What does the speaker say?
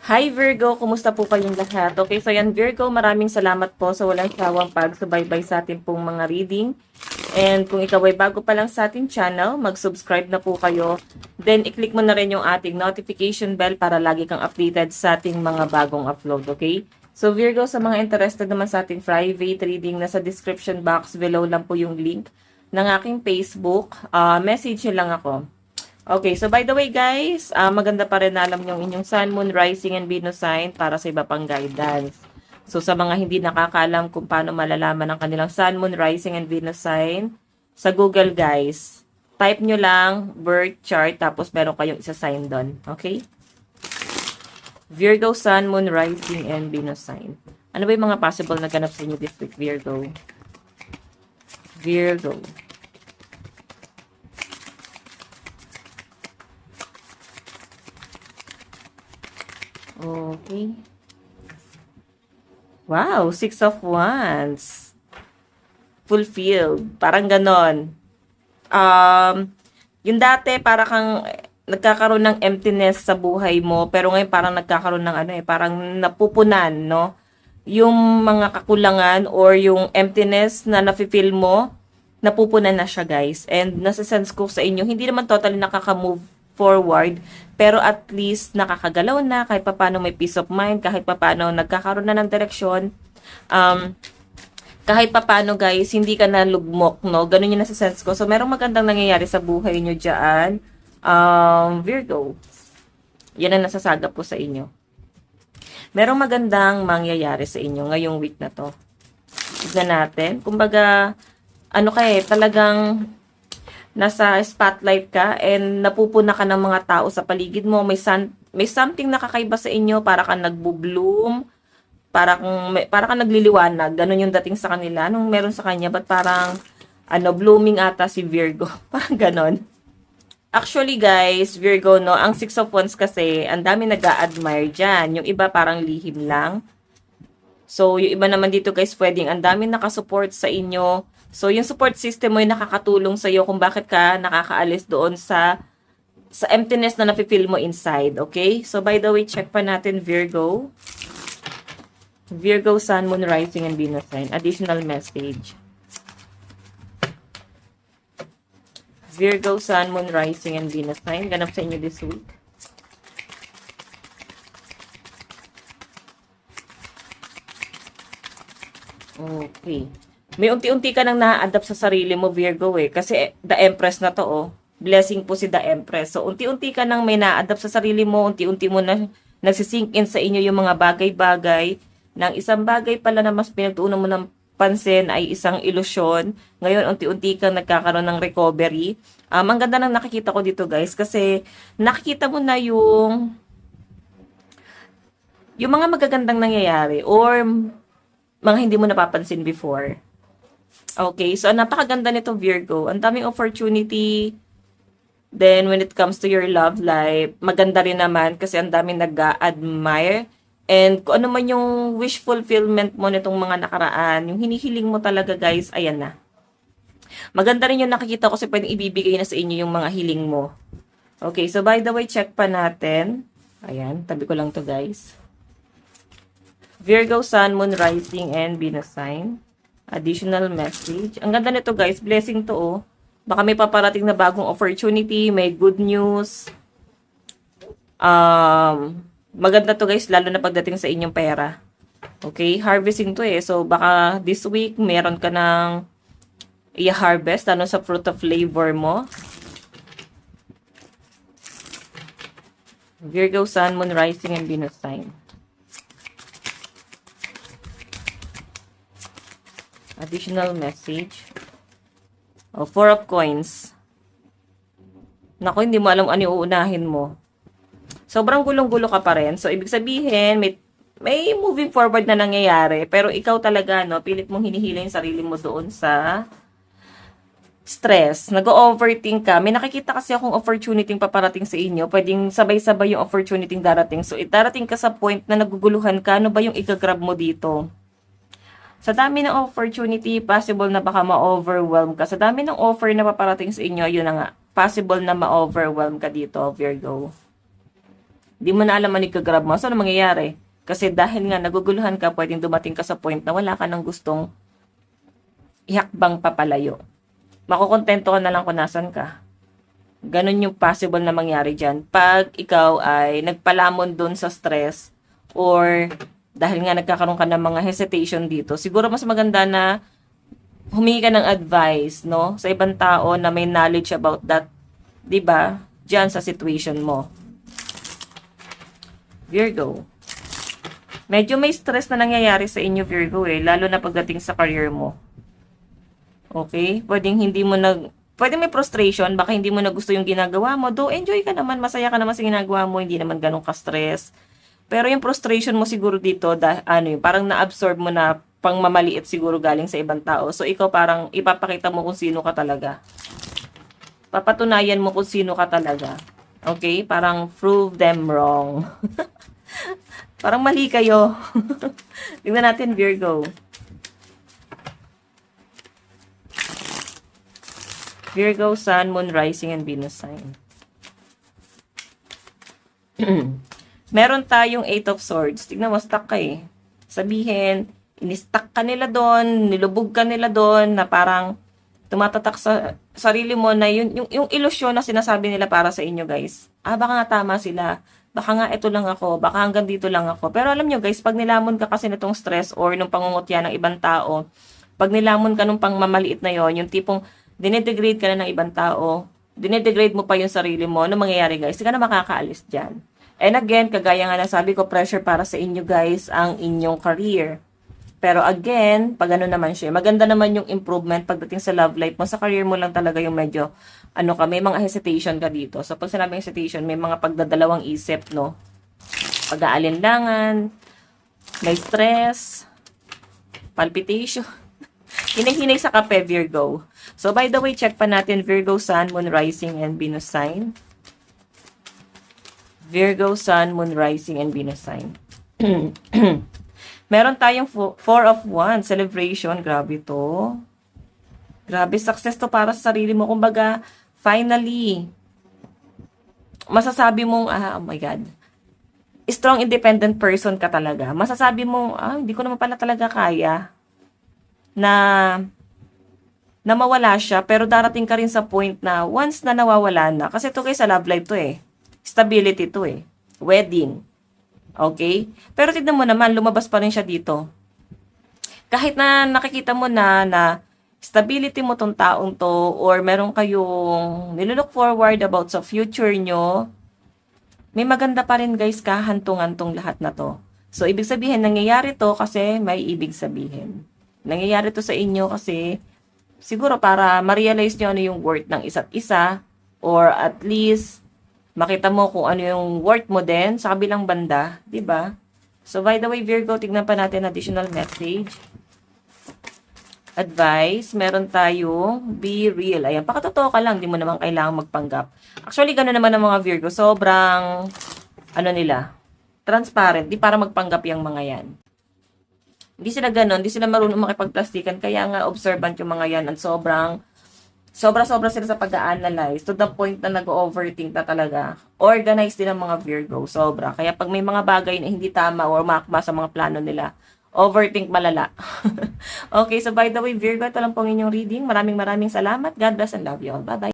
Hi Virgo, kumusta po kayong lahat? Okay, so yan Virgo, maraming salamat po sa walang sawang pagsubaybay sa atin pong mga reading. And kung ikaw ay bago pa lang sa ating channel, mag-subscribe na po kayo. Then, i-click mo na rin yung ating notification bell para lagi kang updated sa ating mga bagong upload, okay? So Virgo, sa mga interested naman sa ating private reading, nasa description box below lang po yung link ng aking Facebook. Message nyo lang ako. Okay, so by the way guys, maganda pa rin na alam yung inyong Sun, Moon, Rising, and Venus sign para sa iba pang guidance. So sa mga hindi nakakaalam kung paano malalaman ang kanilang Sun, Moon, Rising, and Venus sign, sa Google guys, type nyo lang birth chart tapos meron kayong isa-sign doon. Okay? Virgo, Sun, Moon, Rising, and Venus sign. Ano ba yung mga possible na ganap sa inyo this week, Virgo? Virgo. Okay. Wow, Six of Wands. Fulfilled. Parang ganon. Um, yung dati, para kang nagkakaroon ng emptiness sa buhay mo, pero ngayon parang nagkakaroon ng parang napupunan, no? Yung mga kakulangan or yung emptiness na nafe-feel mo, napupunan na siya, guys. And nasa-sense ko sa inyo, hindi naman totally nakaka-move forward, pero at least nakakagalaw na, kahit papaano may peace of mind, kahit papaano nagkakaroon na ng direksyon, kahit papaano guys, hindi ka na lugmok, no? Ganun yung nasa sense ko. So, merong magandang nangyayari sa buhay nyo dyan, Virgo. Yan ang nasasagap ko sa inyo. Merong magandang mangyayari sa inyo ngayong week na to. Tignan natin. Kumbaga, talagang nasa spotlight ka and napupuna ka ng mga tao sa paligid mo. May something nakakaiba sa inyo, para kang nagbo-bloom, para kang nagliliwanag. Ganun yung dating sa kanila. Nung meron sa kanya, ba't parang blooming ata si Virgo. Parang ganon. Actually guys, Virgo, no, ang Six of Wands kasi, ang dami nag-a-admire dyan. Yung iba parang lihim lang. So, yung iba naman dito guys, pwedeng ang dami nakasupport sa inyo. So, yung support system mo yung nakakatulong sa iyo kung bakit ka nakakaalis doon sa emptiness na nafe-feel mo inside, okay? So, by the way, check pa natin Virgo. Virgo, Sun, Moon, Rising, and Venus sign. Additional message. Virgo, Sun, Moon, Rising, and Venus sign. Ganap sa inyo this week. Okay. May unti-unti ka nang na-adapt sa sarili mo, Virgo, eh. Kasi the Empress na to, oh. Blessing po si the Empress. So, unti-unti ka nang may na-adapt sa sarili mo. Unti-unti mo na nagsisink in sa inyo yung mga bagay-bagay. Nang isang bagay pala na mas pinagtuunan mo ng pansin ay isang ilusyon. Ngayon, unti-unti kang nagkakaroon ng recovery. Ang ganda ng nakikita ko dito, guys. Kasi nakikita mo na yung mga magagandang nangyayari or mga hindi mo napapansin before. Okay, so napakaganda nito Virgo. Ang daming opportunity. Then, when it comes to your love life, maganda rin naman kasi ang daming nag-a-admire. And kung ano man yung wish fulfillment mo nitong mga nakaraan, yung hinihiling mo talaga guys, ayan na. Maganda rin yung nakikita ko kasi pwedeng ibibigay na sa inyo yung mga hiling mo. Okay, so by the way, check pa natin. Ayan, tabi ko lang to guys. Virgo, Sun, Moon, Rising, and Venus sign. Additional message. Ang ganda nito guys, blessing to oh. Baka may paparating na bagong opportunity, may good news. Maganda to guys, lalo na pagdating sa inyong pera. Okay, harvesting to eh. So baka this week meron ka ng i-harvest, ano sa fruit of labor mo. Virgo, Sun, Moon, Rising, and Venus sign. Additional message. Oh, Four of Coins. Naku, hindi mo alam ano yung uunahin mo. Sobrang gulong-gulo ka pa rin. So, ibig sabihin, may moving forward na nangyayari. Pero ikaw talaga, no, pilit mong hinihiling sarili mo doon sa stress. Nag-overthink ka. May nakikita kasi akong opportunity paparating sa inyo. Pwedeng sabay-sabay yung opportunity darating. So, darating ka sa point na naguguluhan ka. Ano ba yung igagrab mo dito? Sa dami ng opportunity, possible na baka ma-overwhelm ka. Sa dami ng offer na paparating sa inyo, yun na nga, possible na ma-overwhelm ka dito, Virgo. Di mo na alam ano ikagrab mo. So, ano mangyayari? Kasi dahil nga naguguluhan ka, pwedeng dumating ka sa point na wala ka ng gustong ihakbang papalayo. Makukontento ka na lang kung nasan ka. Ganon yung possible na mangyari dyan. Pag ikaw ay nagpalamon dun sa stress or dahil nga nagkakaroon ka ng mga hesitation dito, siguro mas maganda na humingi ka ng advice, no? Sa ibang tao na may knowledge about that, 'di ba? Diyan sa situation mo. Virgo. Medyo may stress na nangyayari sa inyo, Virgo, lalo na pagdating sa career mo. Okay? Pwedeng may frustration, baka hindi mo na gusto yung ginagawa mo. Though enjoy ka naman, masaya ka naman sa ginagawa mo, hindi naman ganun ka-stress. Pero yung frustration mo siguro dito, parang na-absorb mo na pangmamaliit siguro galing sa ibang tao. So, ikaw parang ipapakita mo kung sino ka talaga. Papatunayan mo kung sino ka talaga. Okay? Parang prove them wrong. Parang mali kayo. Tingnan natin, Virgo. Virgo, Sun, Moon, Rising, and Venus sign. Meron tayong 8 of Swords. Tignan mo, stuck ka eh. Sabihin, in-stuck ka nila doon, nilubog ka nila doon, na parang tumatatak sa sarili mo na yung ilusyon na sinasabi nila para sa inyo, guys. Baka nga tama sila. Baka nga ito lang ako. Baka hanggang dito lang ako. Pero alam nyo, guys, pag nilamon ka kasi nitong stress or nung pangungutya ng ibang tao, pag nilamon ka nung pangmamaliit na yon, yung tipong dinedegrade ka na ng ibang tao, dinedegrade mo pa yung sarili mo, ano mangyayari, guys? Hindi ka na makakaalis dyan. And again, kagaya nga nasabi ko, pressure para sa inyo, guys, ang inyong career. Pero again, pag ano naman siya, maganda naman yung improvement pagdating sa love life mo. Sa career mo lang talaga yung medyo, may mga hesitation ka dito. So, pag sinabing hesitation, may mga pagdadalawang isip, no? Pag-aalinlangan, may stress, palpitation, hinay-hinay sa kape, Virgo. So, by the way, check pa natin Virgo, Sun, Moon, Rising, and Venus sign. Virgo, Sun, Moon, Rising, and Venus sign. Meron tayong 4 of Wands, celebration. Grabe to. Grabe, success to para sa sarili mo. Kumbaga, finally, masasabi mong, oh my God, strong, independent person ka talaga. Masasabi mong, hindi ko naman pala talaga kaya na mawala siya, pero darating ka rin sa point na once na nawawala na, kasi ito guys, sa love life to stability to wedding, okay? Pero tignan mo naman, lumabas pa rin siya dito. Kahit na nakikita mo na stability mo tong taong to, or meron kayong nilook forward about sa future nyo, may maganda pa rin guys, kahantungan tong lahat na to. So, ibig sabihin, nangyayari to kasi may ibig sabihin. Nangyayari to sa inyo kasi siguro para ma-realize nyo ano yung worth ng isa't isa, or at least makita mo kung ano yung worth mo din sa kabilang banda, 'di ba? So by the way, Virgo, tignan pa natin additional message. Advice, meron tayong be real. Ayan, pakatotoo ka lang, di mo naman kailangang magpanggap. Actually, gano'n naman ang mga Virgo, sobrang transparent, di para magpanggap yung mga yan. Hindi sila ganon, hindi sila marunong makipagplastikan, kaya nga observant yung mga yan, at sobra-sobra sila sa pag-a-analyze, to the point na nag-overthink na talaga. Organized din ang mga Virgo, sobra. Kaya pag may mga bagay na hindi tama or makakma sa mga plano nila, overthink malala. Okay, so by the way, Virgo, ito lang po ang inyong reading. Maraming salamat. God bless and love you all. Bye-bye.